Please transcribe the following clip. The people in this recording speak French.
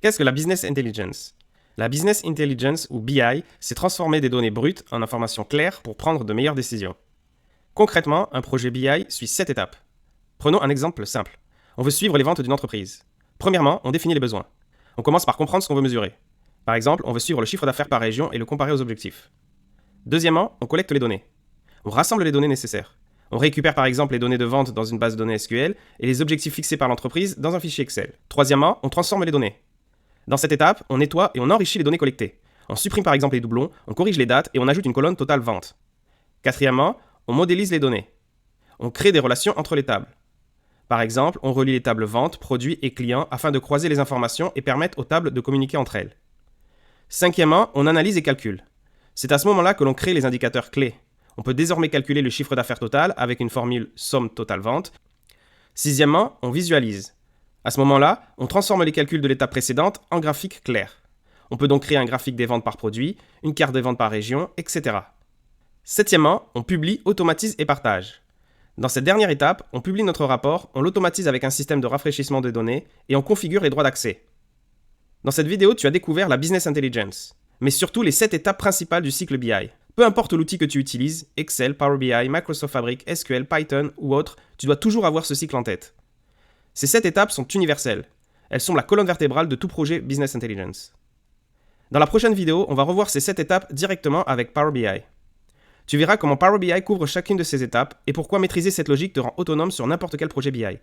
Qu'est-ce que la Business Intelligence? La Business Intelligence, ou BI, c'est transformer des données brutes en informations claires pour prendre de meilleures décisions. Concrètement, un projet BI suit 7 étapes. Prenons un exemple simple. On veut suivre les ventes d'une entreprise. Premièrement, on définit les besoins. On commence par comprendre ce qu'on veut mesurer. Par exemple, on veut suivre le chiffre d'affaires par région et le comparer aux objectifs. Deuxièmement, on collecte les données. On rassemble les données nécessaires. On récupère par exemple les données de vente dans une base de données SQL et les objectifs fixés par l'entreprise dans un fichier Excel. Troisièmement, on transforme les données. Dans cette étape, on nettoie et on enrichit les données collectées. On supprime par exemple les doublons, on corrige les dates et on ajoute une colonne totale vente. Quatrièmement, on modélise les données. On crée des relations entre les tables. Par exemple, on relie les tables vente, produits et clients afin de croiser les informations et permettre aux tables de communiquer entre elles. Cinquièmement, on analyse et calcule. C'est à ce moment-là que l'on crée les indicateurs clés. On peut désormais calculer le chiffre d'affaires total avec une formule somme totale vente. Sixièmement, on visualise. À ce moment-là, on transforme les calculs de l'étape précédente en graphique clair. On peut donc créer un graphique des ventes par produit, une carte des ventes par région, etc. Septièmement, on publie, automatise et partage. Dans cette dernière étape, on publie notre rapport, on l'automatise avec un système de rafraîchissement des données et on configure les droits d'accès. Dans cette vidéo, tu as découvert la Business Intelligence, mais surtout les 7 étapes principales du cycle BI. Peu importe l'outil que tu utilises, Excel, Power BI, Microsoft Fabric, SQL, Python ou autre, tu dois toujours avoir ce cycle en tête. Ces 7 étapes sont universelles. Elles sont la colonne vertébrale de tout projet Business Intelligence. Dans la prochaine vidéo, on va revoir ces 7 étapes directement avec Power BI. Tu verras comment Power BI couvre chacune de ces étapes et pourquoi maîtriser cette logique te rend autonome sur n'importe quel projet BI.